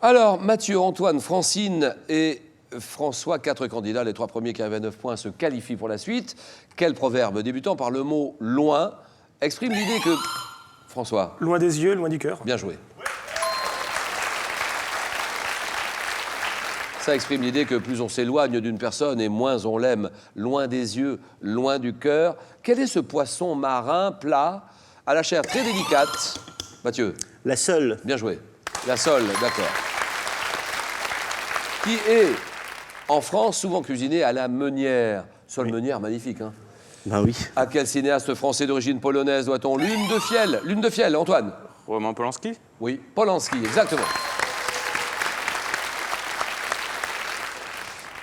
Alors, Mathieu, Antoine, Francine et François, 4 candidats. Les 3 premiers qui arrivent à 9 points se qualifient pour la suite. Quel proverbe débutant par le mot « loin » exprime l'idée que... François. Loin des yeux, loin du cœur. Bien joué. Ça exprime l'idée que plus on s'éloigne d'une personne et moins on l'aime. Loin des yeux, loin du cœur. Quel est ce poisson marin plat à la chair très délicate? Mathieu. La sole. Bien joué. La sole, d'accord. Qui est, en France, souvent cuisiné à la meunière. Sole meunière, magnifique, hein? Ben oui. À quel cinéaste français d'origine polonaise doit-on Lune de Fiel? Lune de Fiel, Antoine. Roman Polanski? Oui, Polanski, exactement.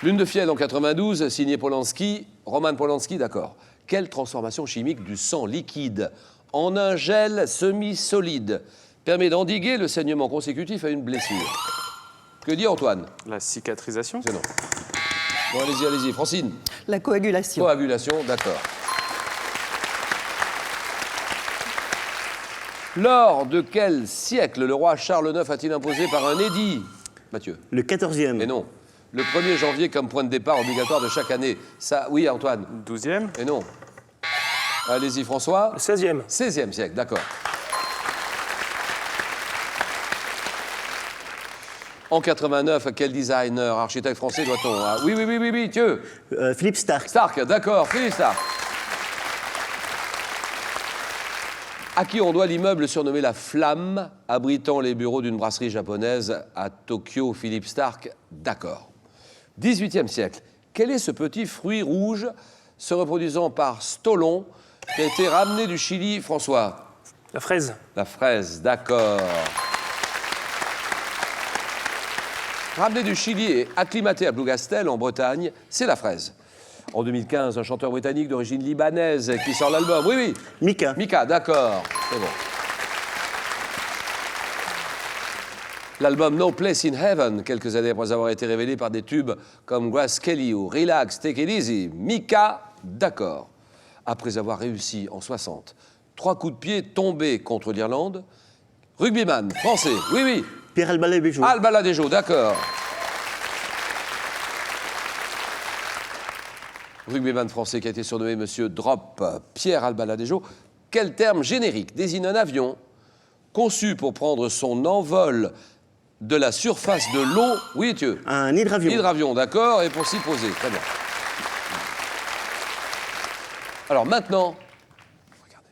Lune de Fiel en 92, signé Polanski, Roman Polanski, d'accord. Quelle transformation chimique du sang liquide en un gel semi-solide permet d'endiguer le saignement consécutif à une blessure? Que dit Antoine? La cicatrisation? C'est non. Bon, allez-y, allez-y. Francine? La coagulation. Coagulation, d'accord. Lors de quel siècle le roi Charles IX a-t-il imposé par un édit? Mathieu? Le 14e. Et non. Le 1er janvier comme point de départ obligatoire de chaque année. Ça, oui, Antoine? 12e? Et non. Allez-y, François? Le 16e. 16e siècle, d'accord. En 89, à quel designer, architecte français doit-on? Ah, oui, oui, oui, oui, oui, Thieu. Philippe Starck. Starck, d'accord, Philippe Starck. À qui on doit l'immeuble surnommé La Flamme, abritant les bureaux d'une brasserie japonaise à Tokyo? Philippe Starck, d'accord. 18e siècle. Quel est ce petit fruit rouge se reproduisant par stolon qui a été ramené du Chili, François? La fraise. La fraise, d'accord. Ramené du Chili et acclimaté à Plougastel, en Bretagne, c'est la fraise. En 2015, un chanteur britannique d'origine libanaise qui sort l'album. Oui, oui. Mika. Mika, d'accord. C'est bon. L'album No Place in Heaven, quelques années après avoir été révélé par des tubes comme Grace Kelly ou Relax, Take It Easy. Mika, d'accord. Après avoir réussi en 60, 3 coups de pied tombés contre l'Irlande, rugbyman français, oui, oui. Pierre Albaladejo. Albaladejo, d'accord. Rugbyman français qui a été surnommé Monsieur Drop, Pierre Albaladejo. Quel terme générique désigne un avion conçu pour prendre son envol de la surface de l'eau? Oui, Thieu. Un hydravion. Hydravion, d'accord, et pour s'y poser. Très bien. Alors maintenant, regardez.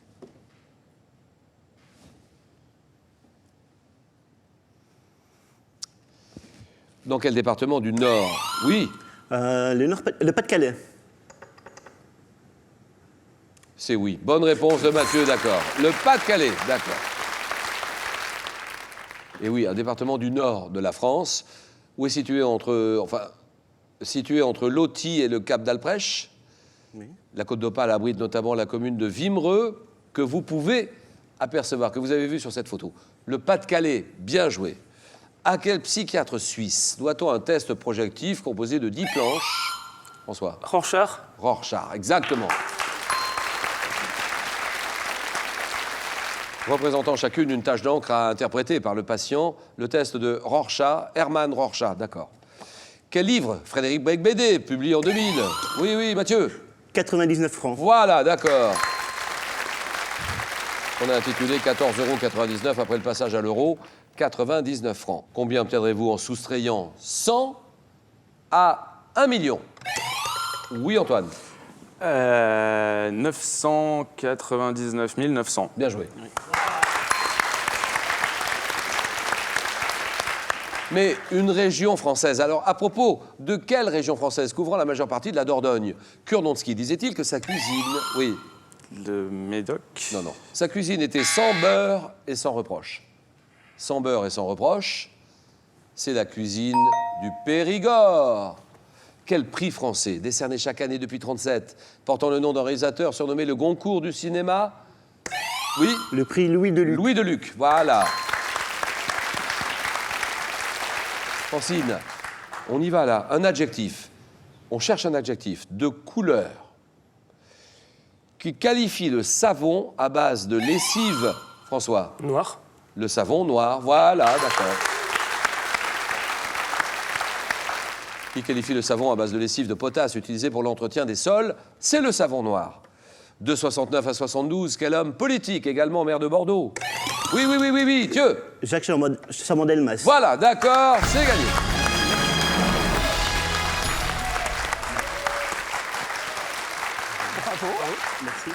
Dans quel département du Nord? Oui. Le Pas-de-Calais. C'est oui. Bonne réponse de Mathieu, d'accord. Le Pas-de-Calais, d'accord. Et oui, un département du nord de la France, où est situé entre Loti et le Cap d'Alprèche. Oui. La Côte d'Opale abrite notamment la commune de Wimereux, que vous pouvez apercevoir, que vous avez vu sur cette photo. Le Pas-de-Calais, bien joué. À quel psychiatre suisse doit-on un test projectif composé de 10 planches? François? Rorschach. Rorschach, exactement. Représentant chacune une tache d'encre à interpréter par le patient, le test de Rorschach, Hermann Rorschach, d'accord. Quel livre Frédéric Beigbeder, publié en 2000? Oui, oui, Mathieu? 99 francs. Voilà, d'accord. On a intitulé 14,99 € après le passage à l'euro, 99 francs. Combien obtiendrez-vous en soustrayant 100 à 1 million? Oui, Antoine? 999 900. Bien joué. Oui. Mais une région française. Alors, à propos de quelle région française couvrant la majeure partie de la Dordogne? Kurnonski disait-il que sa cuisine... Oui. Le Médoc. Non, non. Sa cuisine était sans beurre et sans reproche. Sans beurre et sans reproche, c'est la cuisine du Périgord. Quel prix français, décerné chaque année depuis 1937, portant le nom d'un réalisateur surnommé le Goncourt du cinéma? Oui. Le prix Louis Deluc. Louis Deluc, voilà. Francine, on y va là. Un adjectif. On cherche un adjectif de couleur qui qualifie le savon à base de lessive. François? Noir. Le savon noir, voilà, d'accord. qui qualifie le savon à base de lessive de potasse utilisé pour l'entretien des sols? C'est le savon noir. De 69 à 72, quel homme politique, également maire de Bordeaux? Oui, Dieu. Jacques Chaban-Delmas. Voilà, d'accord, c'est gagné. Merci.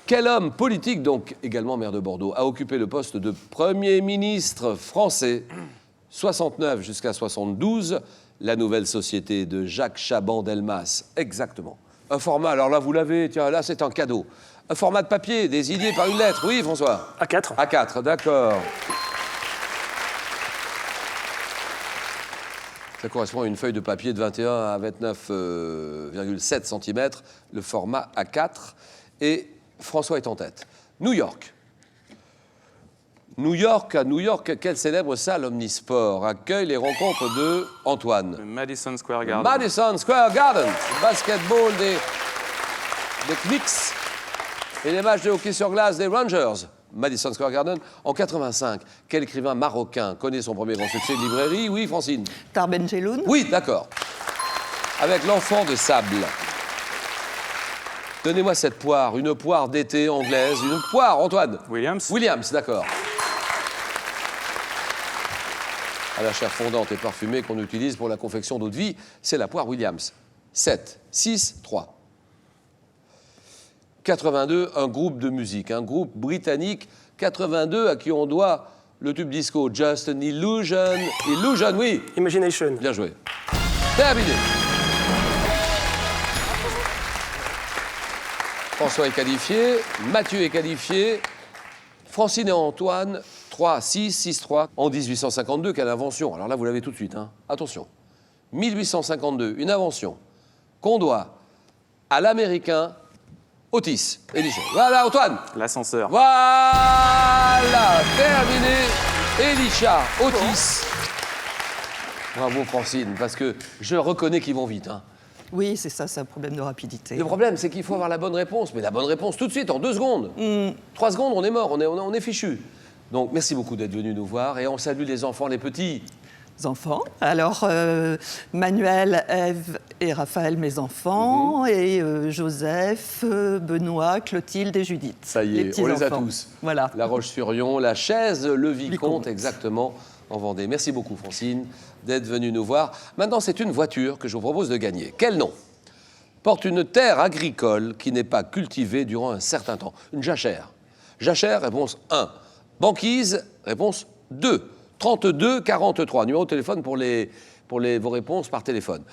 Quel homme politique, donc également maire de Bordeaux, a occupé le poste de Premier ministre français 69 jusqu'à 72, la nouvelle société de Jacques Chaban-Delmas? Exactement. Un format, alors là vous l'avez, tiens, là c'est un cadeau. Un format de papier désigné par une lettre. Oui, François? A4. A4, d'accord. Ça correspond à une feuille de papier de 21 à 29,7 cm, le format A4. Et François est en tête. New York. À New York, quelle célèbre salle omnisport accueille les rencontres de Antoine? Le Madison Square Garden. Madison Square Garden. Basketball des Knicks et les matchs de hockey sur glace des Rangers. Madison Square Garden. En 85, quel écrivain marocain connaît son premier grand succès de librairie? Oui, Francine? Tarben Jelloun. Oui, d'accord. Avec l'enfant de sable. Donnez-moi cette poire, une poire d'été anglaise, une poire, Antoine. Williams. Williams, d'accord. À la chair fondante et parfumée qu'on utilise pour la confection d'eau de vie, c'est la poire Williams. 7, 6, 3. 82, un groupe de musique, un groupe britannique. 82 à qui on doit le tube disco Just an Illusion. Illusion, oui. Imagination. Bien joué. Terminé. François est qualifié, Mathieu est qualifié, Francine et Antoine, 3, 6, 6, 3. En 1852, quelle invention? Alors là, vous l'avez tout de suite, hein. Attention. 1852, une invention qu'on doit à l'américain Otis Elisha. Voilà, Antoine. L'ascenseur. Voilà, terminé. Elisha, Otis. Bravo, Francine, parce que je reconnais qu'ils vont vite, hein. Oui, c'est ça, c'est un problème de rapidité. Le problème, c'est qu'il faut avoir la bonne réponse. Mais la bonne réponse tout de suite, en 2 secondes. 3 secondes, on est mort, on est fichu. Donc, merci beaucoup d'être venu nous voir. Et on salue les enfants, les petits. Enfants. Alors, Manuel, Ève et Raphaël, mes enfants, et Joseph, Benoît, Clotilde et Judith. Ça y est, on les a tous. Voilà. La Roche-sur-Yon, la chaise, le Vicomte, Vicomte. exactement, en Vendée. Merci beaucoup, Francine, d'être venue nous voir. Maintenant, c'est une voiture que je vous propose de gagner. Quel nom porte une terre agricole qui n'est pas cultivée durant un certain temps? Une jachère. Jachère, réponse 1. Banquise, réponse 2. 32 43. Numéro de téléphone pour vos réponses par téléphone.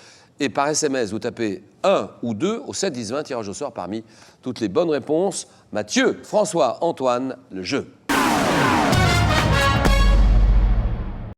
Et par SMS, vous tapez 1 ou 2 au 7 10 20, tirage au sort parmi toutes les bonnes réponses. Mathieu, François, Antoine, le jeu.